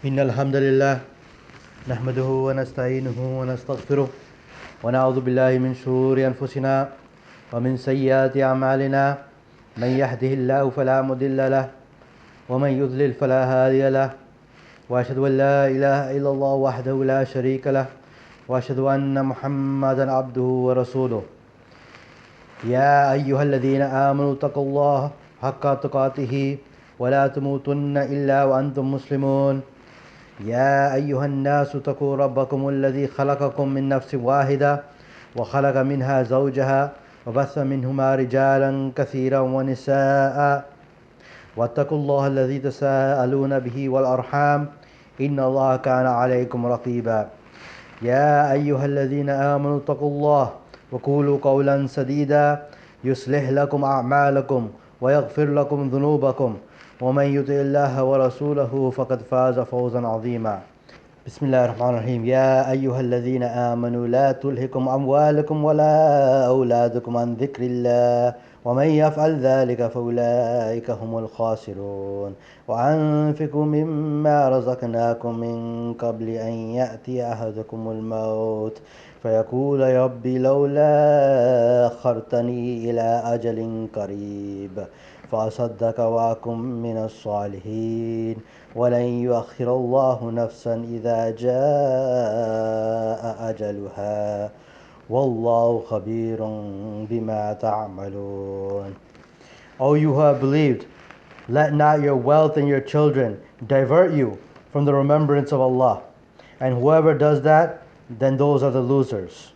إن الحمد لله نحمده ونستعينه ونستغفره ونعوذ بالله من شرور أنفسنا ومن سيئات أعمالنا من يهده الله فلا مضل له ومن يضلل فلا هادي له وأشهد أن لا إله إلا الله وحده لا شريك له وأشهد أن محمدا عبده ورسوله يا أيها الذين آمنوا اتقوا الله حق تقاته ولا تموتن إلا وأنتم مسلمون يا أيها الناس اتقوا ربكم الذي خلقكم من نفس واحدة وخلق منها زوجها وبث منهما رجالا كثيرا ونساء واتقوا الله الذي تساءلون به والأرحام إن الله كان عليكم رقيبا يا أيها الذين آمنوا اتقوا الله وقولوا قولا سديدا يصلح لكم أعمالكم ويغفر لكم ذنوبكم ومن يطع الله ورسوله فقد فاز فوزا عظيما بسم الله الرحمن الرحيم يا أيها الذين آمنوا لا تلهكم أموالكم ولا أولادكم عن ذكر الله ومن يفعل ذلك فأولئك هم الخاسرون وأنفقوا مما رزقناكم من قبل أن يأتي أحدكم الموت فيقول يا ربي لولا أخرتني إلى أجل قريب فأصدق وأكن من الصالحين ولن يؤخر الله نفسا إذا جاء أجلها والله خبير بما تعملون. O you who have believed, let not your wealth and your children divert you from the remembrance of Allah, and whoever does that, then those are the losers.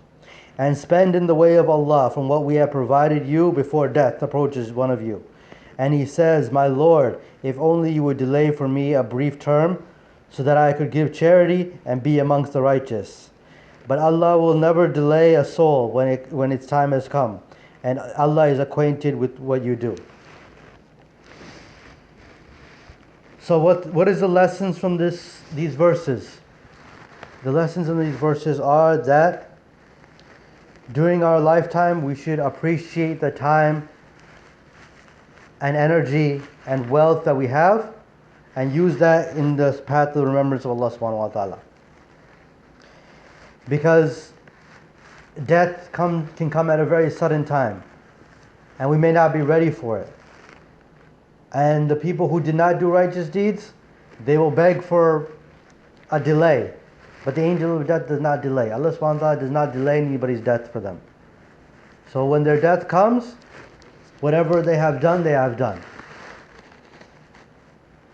And spend in the way of Allah from what we have provided you before death approaches one of you. And he says, my Lord, if only you would delay for me a brief term, so that I could give charity and be amongst the righteous. But Allah will never delay a soul when its time has come, and Allah is acquainted with what you do. So what is the lessons from these verses? The lessons in these verses are that during our lifetime we should appreciate the time and energy and wealth that we have and use that in the path of the remembrance of Allah subhanahu wa ta'ala. Because death can come at a very sudden time and we may not be ready for it. And the people who did not do righteous deeds, they will beg for a delay. But the angel of death does not delay. Allah subhanahu wa ta'ala does not delay anybody's death for them. So when their death comes, whatever they have done, they have done.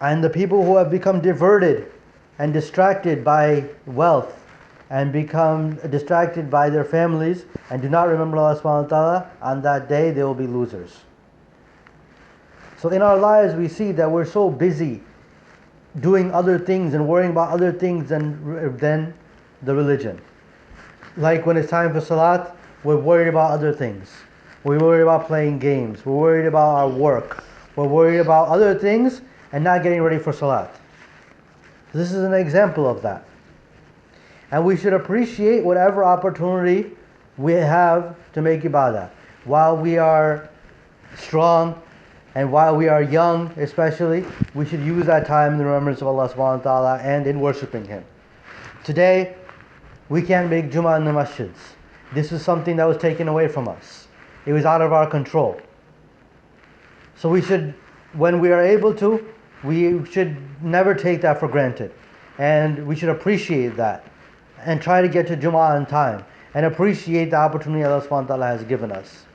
And the people who have become diverted and distracted by wealth and become distracted by their families and do not remember Allah subhanahu wa ta'ala, on that day they will be losers. So in our lives we see that we're so busy doing other things and worrying about other things than the religion. Like when it's time for salat, we're worried about other things. We're worried about playing games. We're worried about our work. We're worried about other things and not getting ready for salat. This is an example of that. And we should appreciate whatever opportunity we have to make ibadah. While we are strong and while we are young especially, we should use that time in the remembrance of Allah subhanahu wa ta'ala and in worshipping Him. Today, we can't make Jummah in the masjids. This is something that was taken away from us. It was out of our control. So we should, when we are able to, we should never take that for granted. And we should appreciate that. And try to get to Jummah on time. And appreciate the opportunity Allah subhanahu wa ta'ala has given us.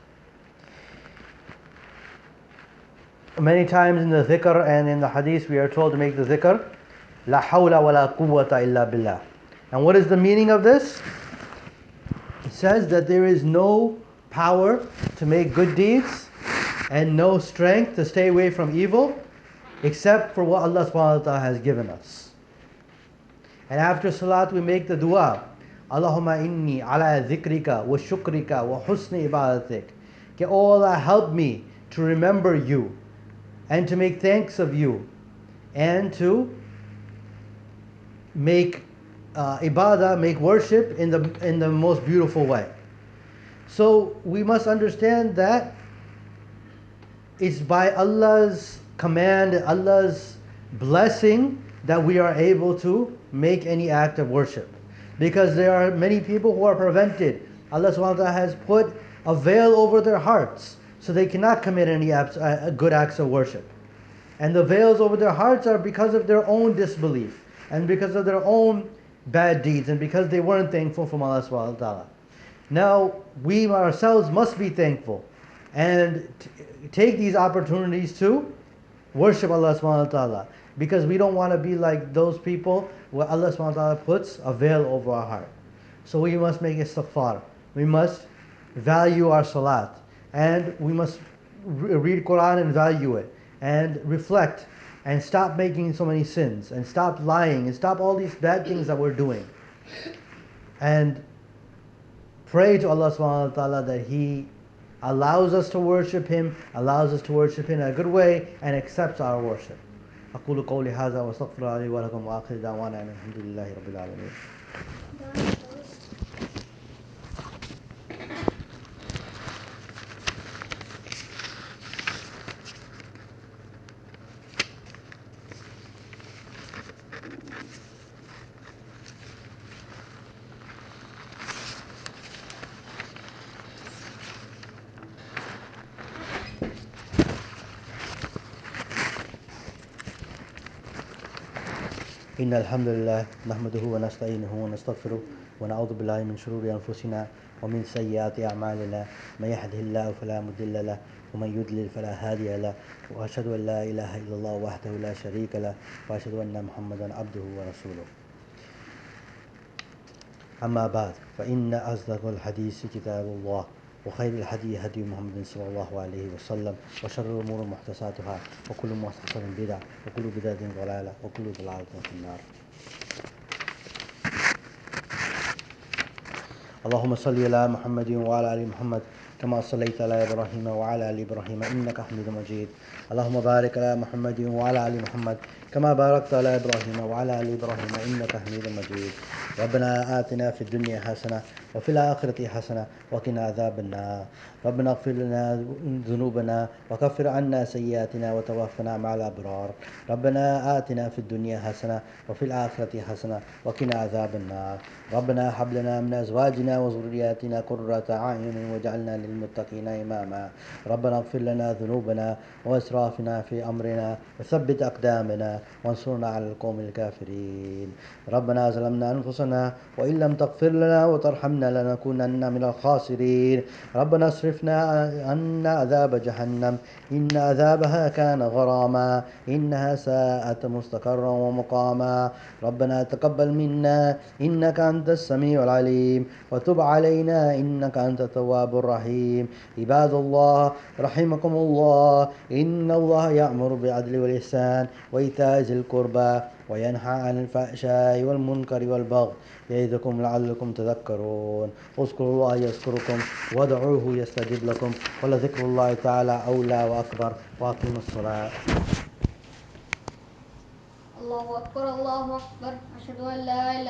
Many times in the dhikr and in the hadith we are told to make the dhikr, La hawla wa la quwwata illa billah. And what is the meaning of this? It says that there is no power to make good deeds and no strength to stay away from evil except for what Allah subhanahu wa ta'ala has given us. And after salat we make the dua, Allahumma inni ala dhikrika wa shukrika wa husni ibadatik. Okay, oh Allah, help me to remember you and to make thanks of you and to make ibadah, make worship in the most beautiful way. So we must understand that it's by Allah's command, Allah's blessing that we are able to make any act of worship. Because there are many people who are prevented. Allah subhanahu wa ta'ala has put a veil over their hearts so they cannot commit any good acts of worship. And the veils over their hearts are because of their own disbelief and because of their own bad deeds and because they weren't thankful from Allah subhanahu wa ta'ala. Now, we ourselves must be thankful and take these opportunities to worship Allah subhanahu wa ta'ala, because we don't want to be like those people where Allah subhanahu wa ta'ala puts a veil over our heart. So we must make istighfar. We must value our salat, and we must read Quran and value it, and reflect, and stop making so many sins, and stop lying, and stop all these bad things that we're doing. And pray to Allah subhanahu wa ta'ala that He allows us to worship Him, allows us to worship Him in a good way, and accepts our worship. أقول قولي هذا وأستغفر الله لي ولكم وآخر دعوانا أن الحمد لله رب العالمين. إن الحمد لله نحمده ونستعينه ونستغفره ونعوذ بالله من شرور أنفسنا ومن سيئات أعمالنا من يهده الله فلا مضل له ومن يضلل فلا هادي له وأشهد أن لا إله إلا الله وحده لا شريك له وأشهد أن محمدا عبده ورسوله. أما بعد، فإن أصدق الحديث كتاب الله وخير الهدي هدي محمد صلى الله عليه وسلم وشر الأمور محدثاتها وكل محدثة بدعة وكل بدعة ضلالة وكل ضلالة في النار. اللهم صل على محمد وعلى آل محمد كما صليت على إبراهيم وعلى آل إبراهيم إنك حميد مجيد. اللهم بارك على محمد وعلى آل محمد كما باركت على إبراهيم وعلى آل إبراهيم إنك حميد مجيد. ربنا آتنا في الدنيا حسنة وفي الآخرة حسنة وقنا عذاب النار. ربنا اغفر لنا ذنوبنا وكفر عنا سيئاتنا وتوفنا مع الأبرار. ربنا آتنا في الدنيا حسنة وفي الآخرة حسنة وقنا عذاب النار. ربنا هب لنا من أزواجنا وذرياتنا قرة أعين واجعلنا للمتقين إماما. ربنا اغفر لنا ذنوبنا وإسرافنا في أمرنا وثبت أقدامنا وانصرنا على القوم الكافرين. ربنا ظلمنا أنفسنا وإن لم تغفر لنا وترحمنا لنكونن من الخاسرين. ربنا اصرفنا عنا عذاب جهنم إن عذابها كان غراما إنها ساءت مستقرا ومقاما. ربنا تقبل منا إنك أنت السميع العليم وتب علينا إنك أنت التواب الرحيم. عباد الله رحمكم الله، إن الله يأمر بالعدل والإحسان وإيتاء ذي القربى وينهى عن الفحشاء والمنكر والبغي يعظكم لعلكم تذكرون. اذكروا الله يذكركم وادعوه يستجب لكم ولذكر الله تعالى أولى وأكبر. وأقيموا الصلاة. الله أكبر الله أكبر أشهد أن لا إله